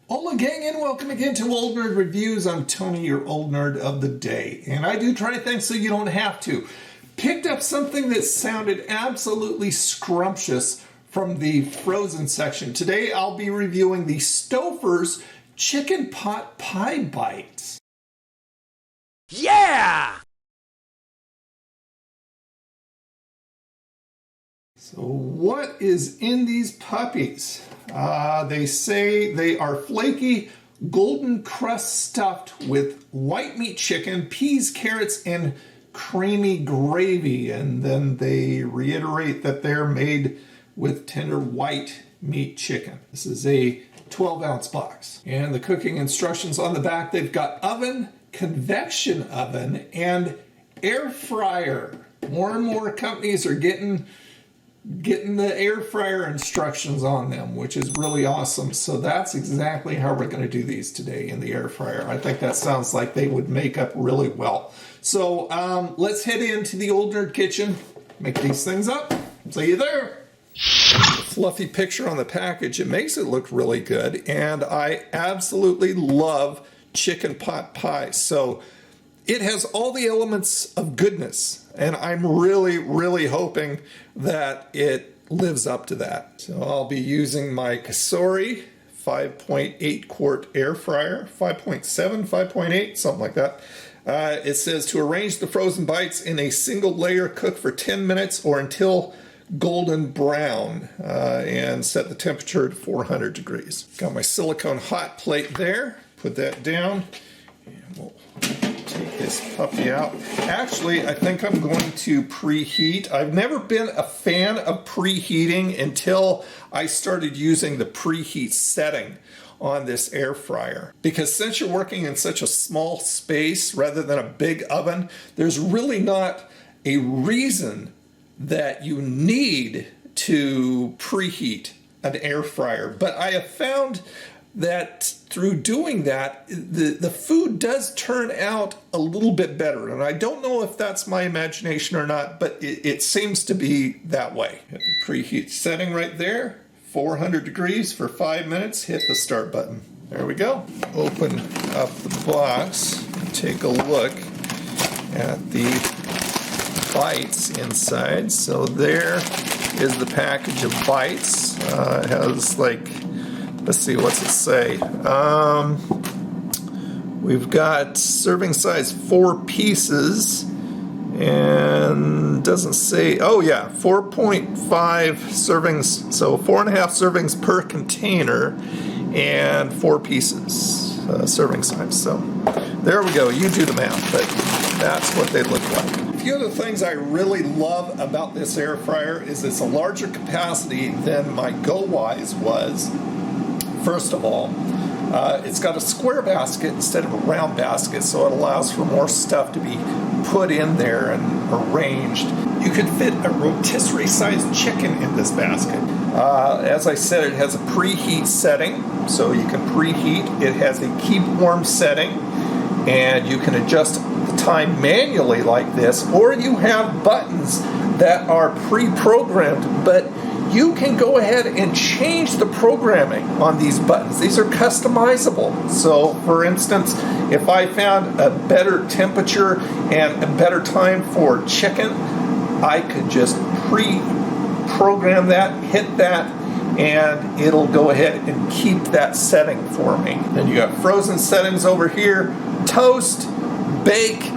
Hola gang, and welcome again to Old Nerd Reviews. I'm Tony, your old nerd of the day, and I do try things so you don't have to. Picked up something that sounded absolutely scrumptious from the frozen section. Today I'll be reviewing the Stouffers chicken pot pie bites. Yeah! So what is in these puppies? They say they are flaky, golden crust stuffed with white meat chicken, peas, carrots, and creamy gravy. And then they reiterate that they're made with tender white meat chicken. This is a 12-ounce box. And the cooking instructions on the back, they've got oven, convection oven, and air fryer. More and more companies are getting the air fryer instructions on them, which is really awesome. So that's exactly how we're going to do these today in the air fryer. I think that sounds like they would make up really well. So let's head into the Old Nerd Kitchen, make these things up. See you there. The fluffy picture on the package, it makes it look really good, and I absolutely love chicken pot pie. So it has all the elements of goodness, and I'm really hoping that it lives up to that. So I'll be using my Kasori 5.8 quart air fryer, 5.7, 5.8, something like that. It says to arrange the frozen bites in a single layer, cook for 10 minutes or until golden brown, and set the temperature to 400 degrees. Got my silicone hot plate there, put that down, and we'll take this puppy out. Actually, I think I'm going to preheat. I've never been a fan of preheating until I started using the preheat setting on this air fryer. Because since you're working in such a small space rather than a big oven, there's really not a reason that you need to preheat an air fryer. But I have found that through doing that, the food does turn out a little bit better. And I don't know if that's my imagination or not, but it seems to be that way. Hit the preheat setting right there, 400 degrees for 5 minutes, hit the start button. There we go. Open up the box and take a look at the bites inside. So there is the package of bites. It has like, let's see, what's it say? We've got serving size 4 pieces, and doesn't say, oh yeah, 4.5 servings, so 4.5 servings per container, and 4 pieces serving size. So there we go, you do the math, but that's what they look like. A few of the things I really love about this air fryer is it's a larger capacity than my Go-Wise was. First of all, it's got a square basket instead of a round basket, so it allows for more stuff to be put in there and arranged. You could fit a rotisserie-sized chicken in this basket. As I said, it has a preheat setting, so you can preheat. It has a keep warm setting, and you can adjust the time manually like this, or you have buttons that are pre-programmed, but you can go ahead and change the programming on these buttons. These are customizable. So, for instance, if I found a better temperature and a better time for chicken, I could just pre-program that, hit that, and it'll go ahead and keep that setting for me. Then you got frozen settings over here, toast, bake.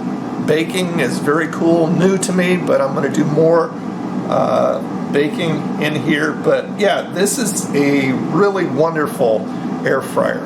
Baking is very cool, new to me, but I'm going to do more baking in here. But yeah, this is a really wonderful air fryer.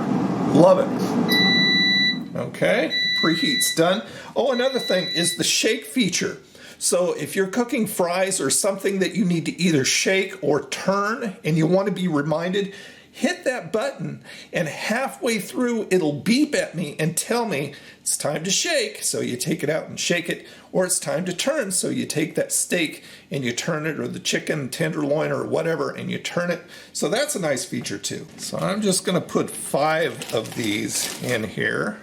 Love it. Okay, preheat's done. Oh, another thing is the shake feature. So if you're cooking fries or something that you need to either shake or turn and you want to be reminded, hit that button, and halfway through it'll beep at me and tell me it's time to shake, so you take it out and shake it, or it's time to turn, so you take that steak and you turn it, or the chicken tenderloin or whatever, and you turn it. So that's a nice feature too. So I'm just going to put 5 of these in here,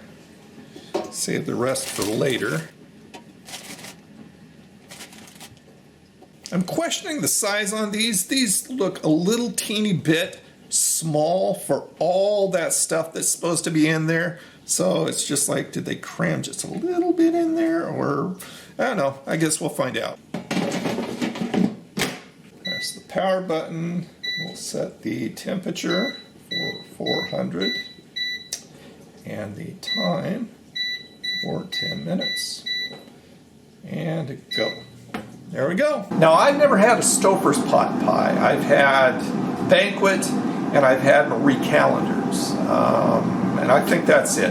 save the rest for later. I'm questioning the size on these. These look a little teeny bit small for all that stuff that's supposed to be in there. So it's just like, did they cram just a little bit in there? Or, I don't know. I guess we'll find out. There's the power button. We'll set the temperature for 400 and the time for 10 minutes. And go. There we go. Now, I've never had a Stouffers pot pie. I've had Banquet and I've had Marie Callender's. And I think that's it.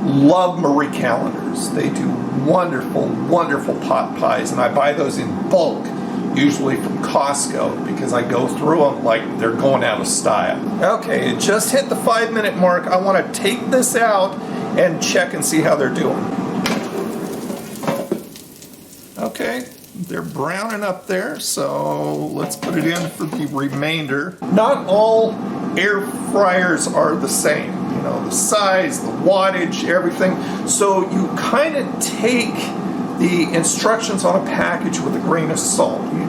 Love Marie Callender's. They do wonderful, wonderful pot pies. And I buy those in bulk, usually from Costco, because I go through them like they're going out of style. Okay, it just hit the 5-minute mark. I want to take this out and check and see how they're doing. Okay, they're browning up there, so let's put it in for the remainder. Not all air fryers are the same. You know, the size, the wattage, everything. So you kind of take the instructions on a package with a grain of salt. You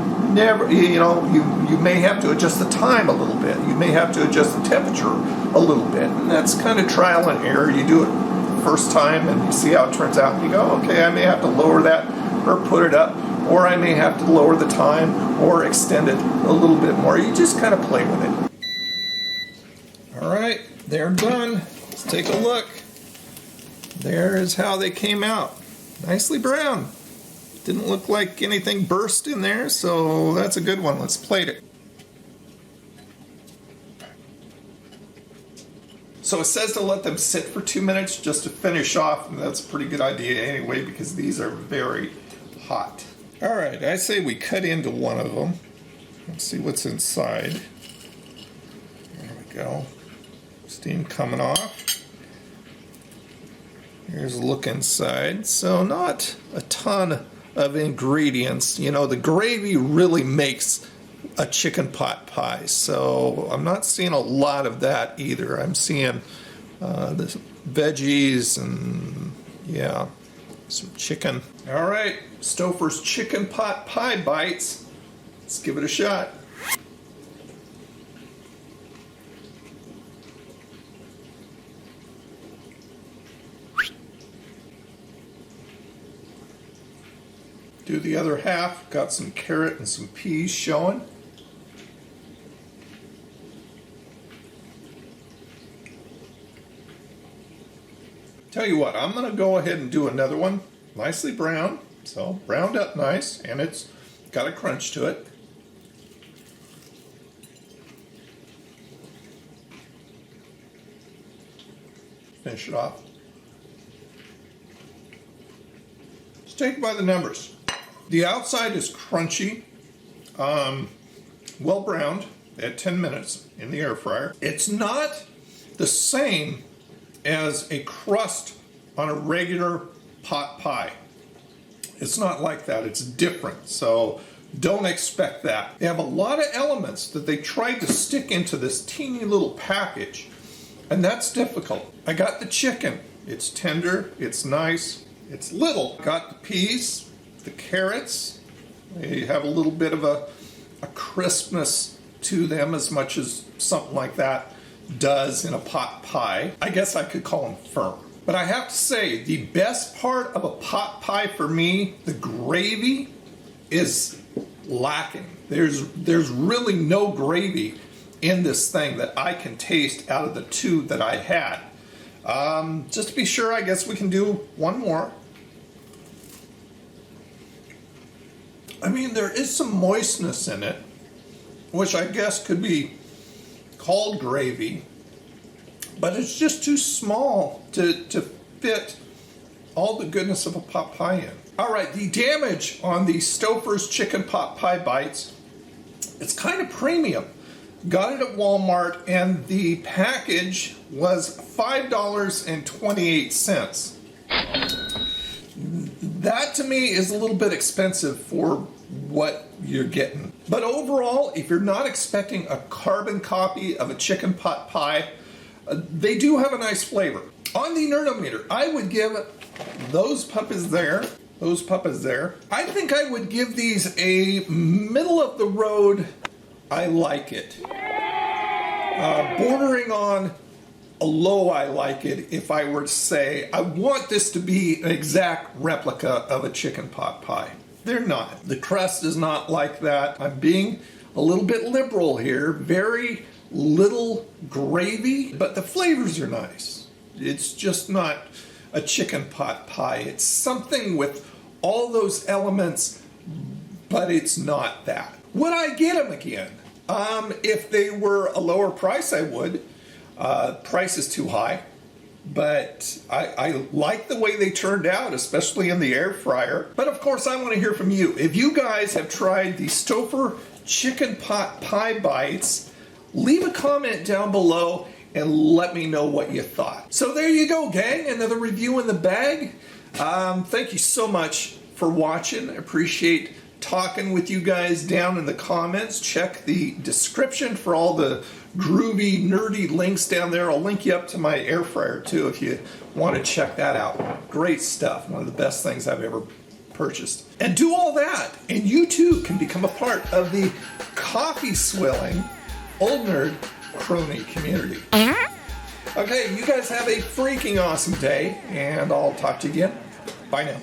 may have to adjust the time a little bit. You may have to adjust the temperature a little bit. And that's kind of trial and error. You do it first time and you see how it turns out. And you go, okay, I may have to lower that or put it up, or I may have to lower the time or extend it a little bit more. You just kind of play with it. All right, they're done. Let's take a look. There is how they came out. Nicely brown. Didn't look like anything burst in there, so that's a good one. Let's plate it. So it says to let them sit for 2 minutes just to finish off, and that's a pretty good idea anyway because these are very hot. All right, I say we cut into one of them. Let's see what's inside. There we go. Steam coming off. Here's a look inside. So not a ton of ingredients. You know, the gravy really makes a chicken pot pie. So I'm not seeing a lot of that either. I'm seeing the veggies and, yeah, some chicken. All right, Stouffer's chicken pot pie bites. Let's give it a shot. Do the other half. Got some carrot and some peas showing. Tell you what, I'm going to go ahead and do another one. Nicely browned, so browned up nice, and it's got a crunch to it. Finish it off. Let's take it by the numbers. The outside is crunchy, well browned at 10 minutes in the air fryer. It's not the same as a crust on a regular pot pie. It's not like that. It's different. So don't expect that. They have a lot of elements that they tried to stick into this teeny little package, and that's difficult. I got the chicken. It's tender. It's nice. It's little. Got the peas, the carrots. They have a little bit of a crispness to them, as much as something like that does in a pot pie. I guess I could call them firm. But I have to say, the best part of a pot pie for me, the gravy, is lacking. There's really no gravy in this thing that I can taste out of the two that I had. Just to be sure, I guess we can do one more. I mean, there is some moistness in it, which I guess could be called gravy, but it's just too small to fit all the goodness of a pot pie in. All right, the damage on the Stouffer's chicken pot pie bites, it's kind of premium. Got it at Walmart, and the package was $5.28. That to me is a little bit expensive for what you're getting. But overall, if you're not expecting a carbon copy of a chicken pot pie, they do have a nice flavor. On the Nerdometer, I would give those puppies there, I think I would give these a middle of the road, I like it. bordering on a low I like it if I were to say I want this to be an exact replica of a chicken pot pie. They're not. The crust is not like that. I'm being a little bit liberal here. Very little gravy, but the flavors are nice. It's just not a chicken pot pie. It's something with all those elements, but it's not that. Would I get them again? If they were a lower price, I would. Price is too high, but I like the way they turned out, especially in the air fryer. But of course, I want to hear from you. If you guys have tried the Stouffer chicken pot pie bites, leave a comment down below and let me know what you thought. So there you go, gang. Another review in the bag. Thank you so much for watching. I appreciate talking with you guys down in the comments. Check the description for all the groovy, nerdy links down there. I'll link you up to my air fryer too if you want to check that out. Great stuff. One of the best things I've ever purchased. And do all that, and you too can become a part of the coffee swilling Old Nerd Crony community. Okay, you guys have a freaking awesome day, and I'll talk to you again. Bye now.